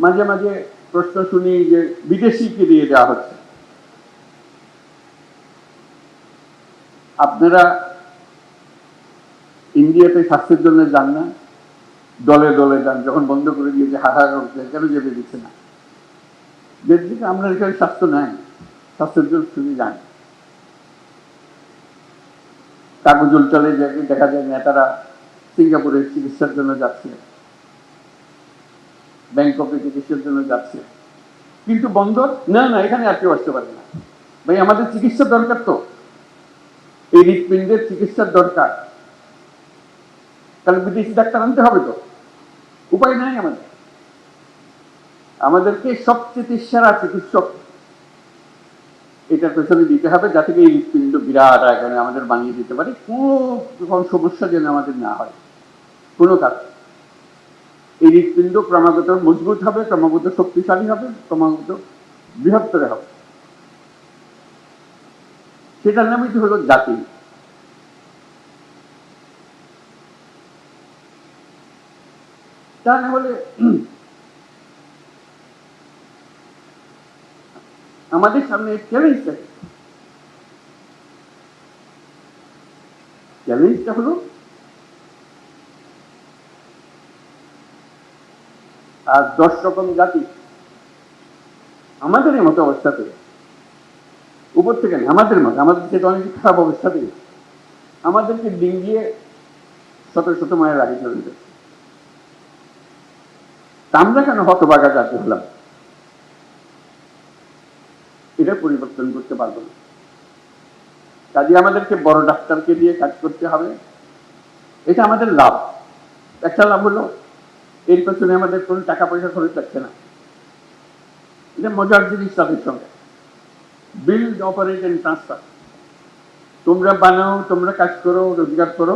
মাঝে মাঝে প্রশ্ন শুনি যে বিদেশিকে দিয়ে দেওয়া হচ্ছে। আপনারা ইন্ডিয়াতে স্বাস্থ্যের জন্য যান না, দলে দলে যান, যখন বন্ধ করে দিয়েছে হাহাকার করছে, কেন যেতে দিচ্ছে না? যেদিকে আমরা এখানে স্বাস্থ্য নাই, স্বাস্থ্যের জন্য শুধু যান। কাগজ উল্টালে দেখা যায় নেতারা সিঙ্গাপুরে চিকিৎসার জন্য যাচ্ছে, ব্যাংককে চিকিৎসার জন্য যাচ্ছে, কিন্তু বন্দর না, না এখানে আর কেউ আসতে পারে না। ভাই আমাদের চিকিৎসার দরকার, তো এই হৃৎপিণ্ডের চিকিৎসার দরকার, তাহলে বিদেশি ডাক্তার আনতে হবে, তো উপায় নাই আমাদের। আমাদেরকে সবচেয়ে সেরা চিকিৎসক এটার পেছনে দিতে হবে, যাতে এই হৃৎপিণ্ড বিরাট আকারে আমাদের বানিয়ে দিতে পারে, কোনো সমস্যা যেন আমাদের না হয় কোনো কাজ। এই হৃৎপিণ্ড ক্রমাগত মজবুত হবে, ক্রমাগত শক্তিশালী হবে, ক্রমাগত বৃহত্তর হবে। সেটার নামই তো হলো জাতি। তা না হলে আমাদের সামনে চ্যালেঞ্জটা হলো আর 10 রকম জাতি আমাদের মতো অবস্থাতে, উপর থেকে আমাদের মতো, আমাদের থেকে অনেক খারাপ অবস্থাতে আমাদেরকে ডিঙ্গিয়ে শত শত মায়ের আগে চলে যাচ্ছে। আমরা কেন হতবাগা জাতি হলাম? এটা পরিবর্তন করতে পারবো না। কাজে আমাদেরকে বড় ডাক্তারকে দিয়ে কাজ করতে হবে, এটা আমাদের লাভ। একটা লাভ হলো এর পেছনে আমাদের কোনো টাকা পয়সা খরচ হচ্ছে না। এটা মজার জিনিস তাদের সঙ্গে, বিল্ড, অপারেট এন্ড ট্রান্সফার। তোমরা বানাও, তোমরা কাজ করো, রোজগার করো,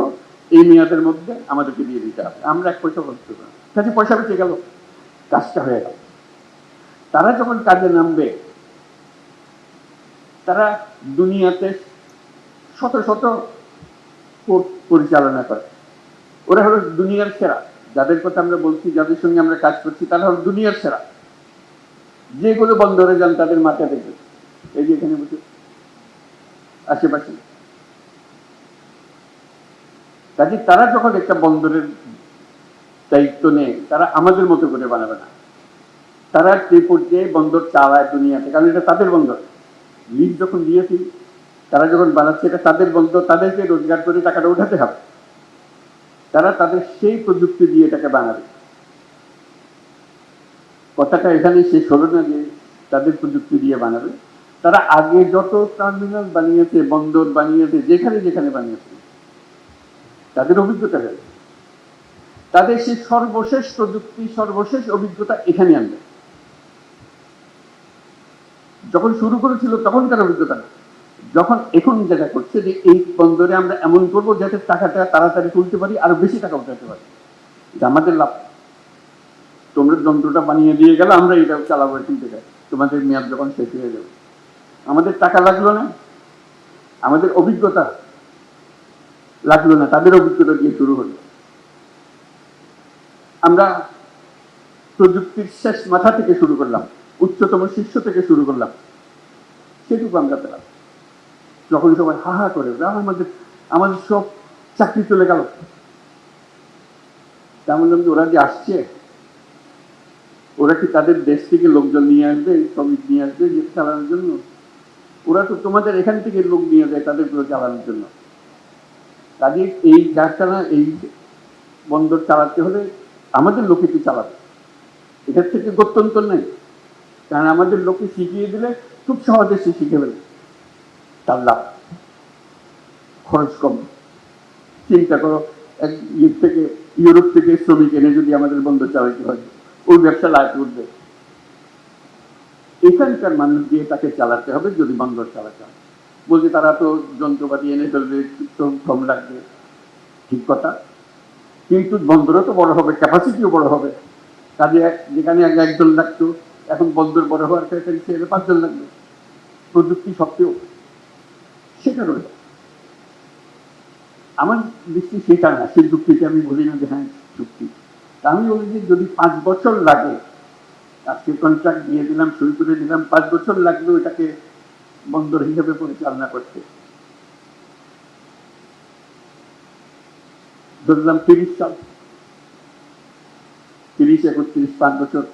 এই মেয়াদের মধ্যে আমাদেরকে দিয়ে দিতে হবে, আমরা 1 পয়সা খরচ করবো না। কাজে পয়সা বেঁচে গেল, কাজটা হয়ে গেল। তারা যখন কাজে নামবে, তারা দুনিয়াতে শত শত পরিচালনা করে, ওরা হলো দুনিয়ার সেরা। যাদের কথা আমরা বলছি, যাদের সঙ্গে আমরা কাজ করছি, তারা হলো দুনিয়ার সেরা। যেগুলো বন্দরে যান তাদের মাথা দেখবে, এই যে এখানে বসে আশেপাশে। কাজে তারা যখন একটা বন্দরের দায়িত্ব নেয়, তারা আমাদের মতো করে বানাবে না। তারা যে পর্যায়ে বন্দর চালায় দুনিয়াতে, কারণ এটা তাদের বন্দর। লিজ যখন দিয়েছি, তারা যখন বানাচ্ছে, এটা তাদের বন্দর, তাদেরকে রোজগার করে টাকাটা উঠাতে হবে। তারা তাদের সেই প্রযুক্তি দিয়ে এটাকে বানাবে। কথাটা এখানে শেষ হলো না যে তাদের প্রযুক্তি দিয়ে বানাবে। তারা আগে যত টার্মিনাল বানিয়েছে, বন্দর বানিয়েছে, যেখানে যেখানে বানিয়েছে, তাদের অভিজ্ঞতা রয়েছে। তাদের সেই সর্বশেষ প্রযুক্তি, সর্বশেষ অভিজ্ঞতা এখানে আনবে। যখন শুরু করেছিল তখনকার অভিজ্ঞতা না, যখন এখন যেটা করছে যে এই বন্দরে আমরা এমন করবো যাতে টাকাটা তাড়াতাড়ি তুলতে পারি, আরো বেশি টাকা উঠাতে পারি, এটা আমাদের লাভ। তোমরা যন্ত্রটা বানিয়ে দিয়ে গেলে, আমরা এটা চালাবো এখান থেকে, তোমাদের মেয়াদ যখন শেষ হয়ে যাবে। আমাদের টাকা লাগলো না, আমাদের অভিজ্ঞতা লাগলো না, তাদের অভিজ্ঞতা দিয়ে শুরু হলো। আমরা প্রযুক্তির শেষ মাথা থেকে শুরু করলাম, উচ্চতম শীর্ষ থেকে শুরু করলাম, সেটুকু আমরা পেলাম। যখন সবাই হা হা করে, আমাদের আমাদের সব চাকরি চলে গেল, তেমন ওরা যে আসছে, ওরা কি তাদের দেশ থেকে লোকজন নিয়ে আসবে, শ্রমিক নিয়ে আসবে যে চালানোর জন্য? ওরা তো তোমাদের এখান থেকে লোক নিয়ে যায় তাদের চালানোর জন্য। কাজে এই কারখানা, এই বন্দর চালাতে হলে আমাদের লোকেকে চালাবে, এটার থেকে গত্যন্তর নেই। কারণ আমাদের লোককে শিখিয়ে দিলে খুব সহজে সে শিখে ফেলে, তার লাভ, খরচ কম। চিন্তা করো, এক থেকে ইউরোপ থেকে শ্রমিক এনে যদি আমাদের বন্দর চালাতে হয়, ওই ব্যবসা লাভ করবে। এখানকার মানুষ দিয়ে তাকে চালাতে হবে যদি বন্দর চালাতে হয়। বলছে তারা তো যন্ত্রপাতি এনে ফেলবে, কম লাগবে, ঠিক কথা, কিন্তু বন্দরও তো বড় হবে, ক্যাপাসিটিও বড় হবে। কাজে যেখানে আগে 1 জন লাগতো, এখন বন্দর বড় হওয়ার ক্ষেত্রে 5 জন লাগবে। প্রযুক্তি সত্ত্বেও সেটা রয়েছে। আমার দৃষ্টি সেটা না, সেই যুক্তিকে আমি বলি না যে হ্যাঁ চুক্তি। আমি বলি যে যদি 5 বছর লাগে আজকে কন্ট্রাক্ট দিয়ে দিলাম, শুরু করে দিলাম, 5 বছর লাগলো এটাকে বন্দর হিসেবে পরিচালনা করতে। ধরলাম 30 সাল, 30, 31, 5 বছর।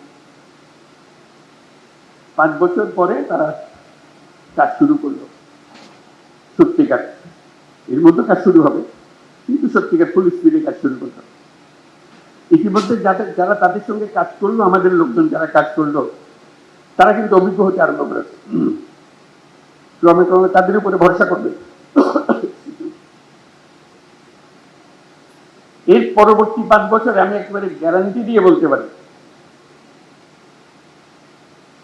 5 বছর পরে তারা কাজ শুরু করলো সত্যিকার। এর মধ্যে কাজ শুরু হবে, কিন্তু সত্যিকার ফুল স্পিডে কাজ শুরু করলো। ইতিমধ্যে যারা তাদের সঙ্গে কাজ করলো, আমাদের লোকজন যারা কাজ করলো, তারা কিন্তু অভিজ্ঞ হতে আরম্ভ করেছে। ক্রমে ক্রমে তাদের উপরে ভরসা করবে। এর পরবর্তী 5 বছরে আমি একেবারে গ্যারান্টি দিয়ে বলতে পারি,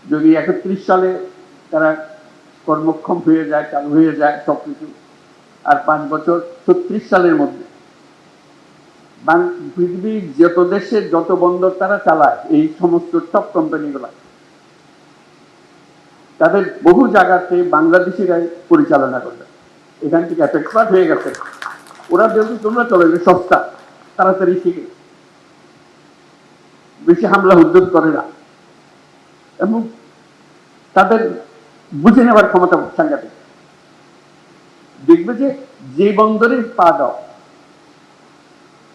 যদি 31 সালে তারা কর্মক্ষম হয়ে যায়, চালু হয়ে যায় সবকিছু, আর 5 বছর 36 সালের মধ্যে পৃথিবীর যত দেশের যত বন্দর তারা চালায়, এই সমস্ত টপ কোম্পানিগুলো, তাদের বহু জায়গাতে বাংলাদেশিরাই পরিচালনা করবে। এখান থেকে এক্সপার্ট হয়ে গেছে। ওরা যেহেতু তোমরা চলে যে সস্তা, তাড়াতাড়ি শিখে, বেশি হামলা উদ্যোগ করে না, এবং তাদের বুঝে নেওয়ার ক্ষমতা সাংঘাতিক। দেখবে যে বন্দরে পা দাও,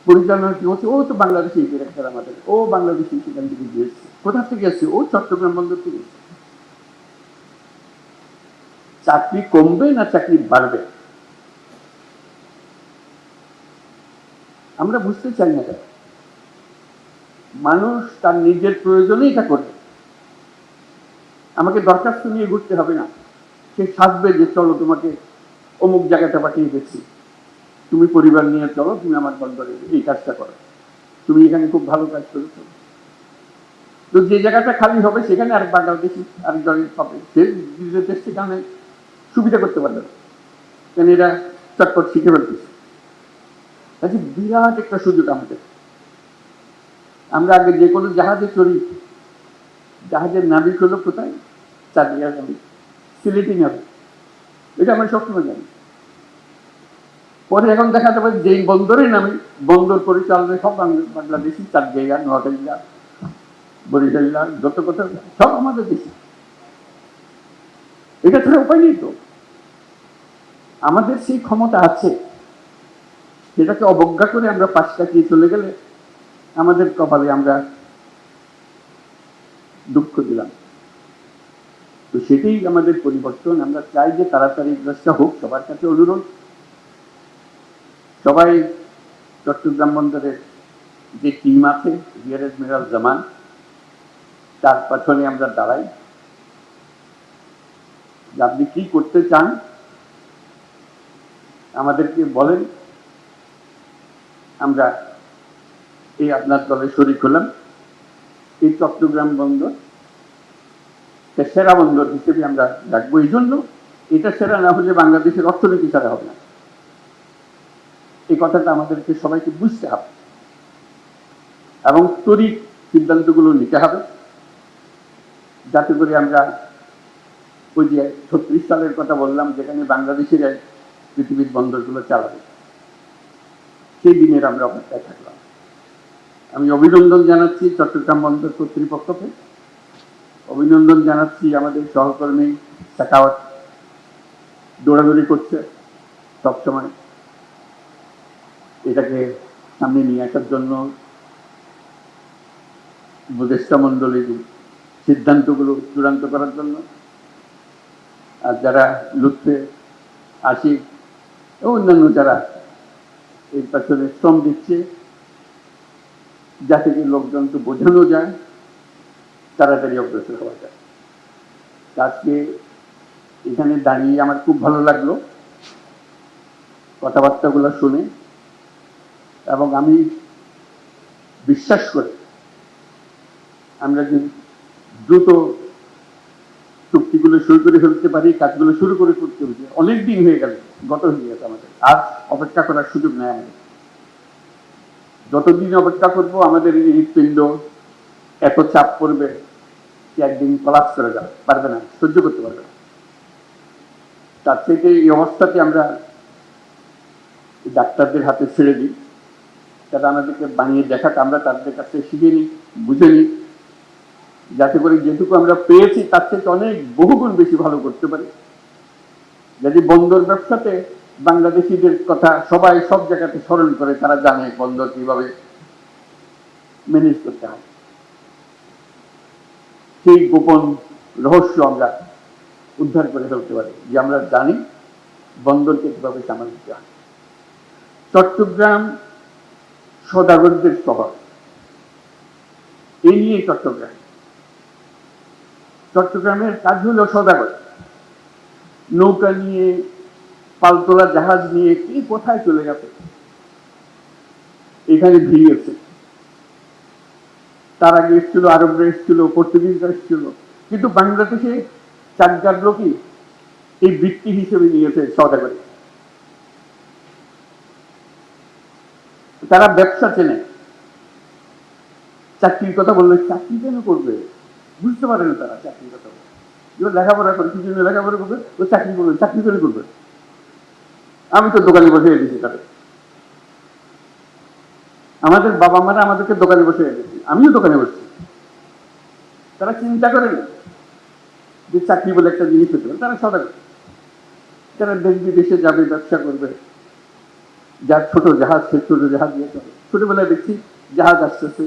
পরিচালনা কি হচ্ছে, ও তো বাংলাদেশি ডিরেক্টর, আমাদের ও বাংলাদেশি, সেখান থেকে গিয়েছে। কোথা থেকে এসছে? ও চট্টগ্রাম বন্দর থেকে এসছে। চাকরি কমবে না চাকরি বাড়বে? আমরা বুঝতে চাই না। মানুষ তার নিজের প্রয়োজনেই এটা করবে। আমাকে দরখাস্ত নিয়ে ঘুরতে হবে না। সে সাজবে যে চলো তোমাকে অমুক জায়গাটা পাঠিয়ে দিচ্ছি, তুমি পরিবার নিয়ে চলো, তুমি আমার বন্দরে এই কাজটা করো, তুমি এখানে খুব ভালো কাজ করেছো। তো যে জায়গাটা খালি হবে সেখানে আরেক বাংলাদেশি আরেকজন হবে, সে নিজের দেশ সেখানে সুবিধা করতে পারবে, কেন এরা চটপট শিখে ফেলতেছে। কাজে বিরাট একটা সুযোগ আমাদের। আমরা আগে যে কোনো জাহাজে চড়ি, জাহাজের নাবিক হলো কোথায়? চাঁদিয়া নাবিক, সিলেটি নাবিক, এটা আমরা সবসময় জানি। পরে এখন দেখা যাবে যেই বন্দরে নামি, বন্দর পরিচালনায় সব বাংলাদেশি, চাঁদিয়া, নোয়াখালীরা, বরিশালীরা, যত কথা সব আমাদের দেশি। এটা ছাড়া উপায় নেই তো। আমাদের সেই ক্ষমতা আছে, সেটাকে অবজ্ঞা করে আমরা পাশ কাটিয়ে চলে গেলে আমাদের কপালে আমরা দুঃখ দিলাম। তো সেটাই আমাদের পরিবর্তন। আমরা চাই যে তাড়াতাড়ি কাজটা হোক। সবার কাছে অনুরোধ, সবাই চট্টগ্রাম বন্দরের যে টিম আছে, রিয়ার এডমিরাল জামান, তার পেছনে আমরা দাঁড়াই। আপনি কি করতে চান আমাদেরকে বলেন, আমরা এই আপনার দলে শরিক হলাম। এই চট্টগ্রাম বন্দর সেরা বন্দর হিসেবে আমরা ডাকবো। এই জন্য এটা সেরা না হলে বাংলাদেশের অর্থনীতি ছাড়া হবে না। এই কথাটা আমাদেরকে সবাইকে বুঝতে হবে এবং তড়িৎ সিদ্ধান্তগুলো নিতে হবে, যাতে করে আমরা ওই যে 36 সালের কথা বললাম, যেখানে বাংলাদেশের পৃথিবীর বন্দরগুলো চালাবে, সেই দিনের আমরা অপেক্ষায় থাকলাম। আমি অভিনন্দন জানাচ্ছি চট্টগ্রাম বন্দর কর্তৃপক্ষকে, অভিনন্দন জানাচ্ছি আমাদের সহকর্মী সাকাওয়াত, দৌড়াদৌড়ি করছে সবসময় এটাকে সামনে নিয়ে আসার জন্য, উপদেষ্টা মন্ডলীর সিদ্ধান্তগুলো চূড়ান্ত করার জন্য। আর যারা লুৎফে, আশিক ও অন্যান্য যারা এর পেছনে শ্রম দিচ্ছে, যাতে লোকজনকে বোঝানো যায়, তাড়াতাড়ি অগ্রসর হওয়া যায়। আজকে এখানে দাঁড়িয়ে আমার খুব ভালো লাগলো কথাবার্তাগুলো শুনে, এবং আমি বিশ্বাস করি আমরা যদি দ্রুত চুক্তিগুলো শুরু করে ফেলতে পারি, কাজগুলো শুরু করে করতে পারি। অনেক দিন হয়ে গেল, গত হয়ে গেছে আমাদের, আর অপেক্ষা করার সুযোগ নেই আমাদের। যতদিন অপেক্ষা করবো আমাদের এই হৃৎপিণ্ড এত চাপ পড়বে যে একদিন কলাপস করে যাবে, পারবে না, সহ্য করতে পারবে না। তার থেকে এই অবস্থাতে আমরা ডাক্তারদের হাতে ছেড়ে দিই, তারা আমাদেরকে বানিয়ে দেখাক, আমরা তাদের কাছে শিখে নিই, বুঝে নিই, যাতে করে যেটুকু আমরা পেয়েছি তার থেকে অনেক বহুগুণ বেশি ভালো করতে পারি। যদি বন্দর ব্যবসাতে বাংলাদেশিদের কথা সবাই সব জায়গাতে স্মরণ করে, তারা জানে বন্দর কিভাবে ম্যানেজ করতে হয়। সেই গোপন রহস্য আমরা উদ্ধার করে ফেলতে পারি, যে আমরা জানি বন্দরকে কিভাবে সামাল দিতে হয়। চট্টগ্রাম সদাগরদের শহর, এই নিয়ে চট্টগ্রামের কাজ হলো সদাগর। নৌকা নিয়ে, পালতোলা জাহাজ নিয়ে কে কোথায় চলে গেছে, এখানে ভিড়িয়েছে। তার আগে এসেছিল আরবরা, এসেছিল পর্তুগিজরা, এসেছিল, কিন্তু বাংলাদেশে চাকদার লোকই এই বৃত্তি হিসেবে নিয়েছে সদাগরি। তারা ব্যবসা চেনে। চাকরির কথা বললে চাকরি কেন করবে, বুঝতে পারে না তারা চাকরির কথা বলে। লেখাপড়া করে, কিছু লেখাপড়া করবে, ও চাকরি করবে, চাকরি করে করবে। আমি তো দোকানে বসে দিয়েছি তাদের, আমাদের বাবা মারা আমাদেরকে দোকানে বসে দিয়েছি, আমিও দোকানে বসছি। তারা চিন্তা করেন যে চাকরি বলে একটা জিনিস হতে পারে, তারা সদাগর। তারা দেশ বিদেশে যাবে, ব্যবসা করবে। যার ছোট জাহাজ, সে ছোট জাহাজ দিয়ে চলে। ছোটবেলায় দেখছি জাহাজ আসতেছে,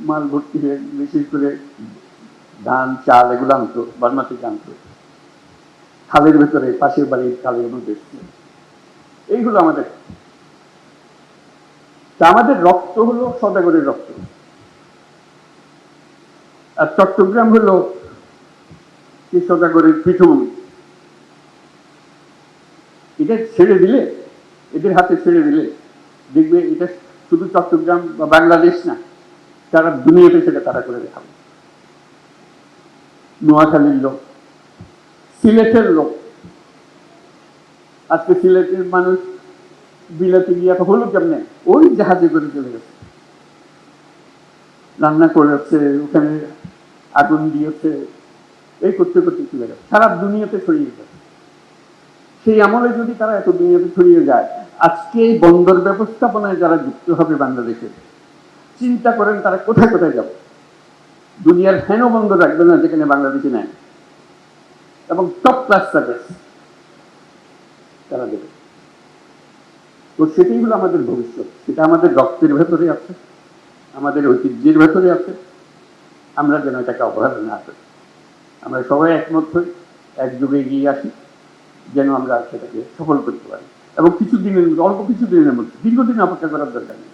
মাল ভর্তি হয়ে, বিশেষ করে ধান চাল এগুলো আনতো, বার্মা থেকে আনতো, খালের ভেতরে, পাশের বাড়ির খালের মধ্যে। এইগুলো আমাদের, আমাদের রক্ত হলো সদাগরের রক্ত। আর চট্টগ্রাম হলো সেই সদাগরের পীঠভূমি। এটা ছেড়ে দিলে, এদের হাতে ছেড়ে দিলে দেখবে এটা শুধু চট্টগ্রাম বা বাংলাদেশ না, সারা দুনিয়াতে সেটা তারা করে দেখাবে। নোয়াখালীর লোক, সিলেটের লোক, আজকে সিলেটের মানুষ বিলাতে গিয়ে হলো কেমনে, ওই জাহাজে করে চলে গেছে, রান্না করেছে, ওখানে আগুন দিয়েছে, এই করতে করতে চলে গেছে, সারা দুনিয়াতে ছড়িয়ে গেছে। সেই আমলে যদি তারা এত দুনিয়াতে ছড়িয়ে যায়, আজকে এই বন্দর ব্যবস্থাপনায় যারা যুক্ত হবে বাংলাদেশে, চিন্তা করেন তারা কোথায় কোথায় যাবে। দুনিয়ার হেন বন্দর রাখবে না যেখানে বাংলাদেশে নেয়, এবং টপ ক্লাস সার্ভিস তারা দেবে। তো সেটাই হলো আমাদের ভবিষ্যৎ, সেটা আমাদের রক্তের ভেতরে আছে, আমাদের ঐতিহ্যের ভেতরে আছে। আমরা যেন এটাকে অবহেলা না করি, আমরা সবাই একমত হই, একযোগে এগিয়ে আসি, যেন আমরা সেটাকে সফল করতে পারি। এবং কিছু দিনের মধ্যে, অল্প কিছু দিনের মধ্যে, দীর্ঘদিন অপেক্ষা করার দরকার নেই,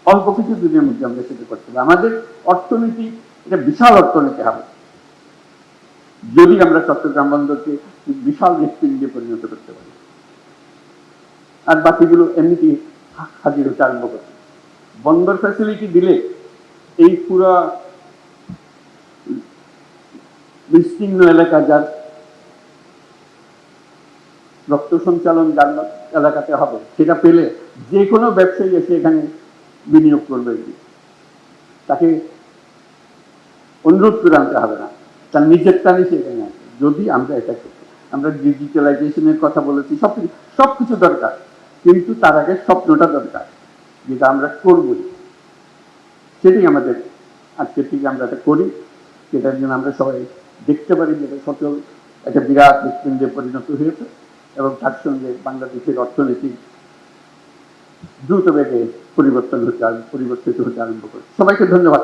অল্প কিছু দিনের মধ্যে আমরা সেটা করতে পারি। আমাদের অর্থনীতি, এটা বিশাল অর্থনীতি হবে যদি আমরা চট্টগ্রাম বন্দরকে বিশাল হৃৎপিণ্ডে পরিণত করতে পারি। আর বাকিগুলো এমনিতে হাজির হতে আরম্ভ করছে। বন্দর ফ্যাসিলিটি দিলে এই পুরা বিস্তীর্ণ এলাকা, যার রক্ত সঞ্চালন যার এলাকাতে হবে, সেটা পেলে যে কোনো ব্যবসায়ী এসে এখানে বিনিয়োগ করবে। তাকে অনুরোধ করে আনতে হবে না, তার নিজের টানে সে এখানে আসে, যদি আমরা এটা করি। আমরা ডিজিটালাইজেশনের কথা বলেছি, সবকিছু দরকার, কিন্তু তার আগে স্বপ্নটা দরকার, যেটা আমরা করবই। সেটাই আমাদের আজকের থেকে আমরা এটা করি, সেটার জন্য আমরা সবাই দেখতে পারি যে সচল একটা বিরাট হৃৎপিণ্ডে পরিণত হয়েছে, এবং তার সঙ্গে বাংলাদেশের অর্থনীতি দ্রুত বেগে পরিবর্তিত হতে আরম্ভ করে। সবাইকে ধন্যবাদ।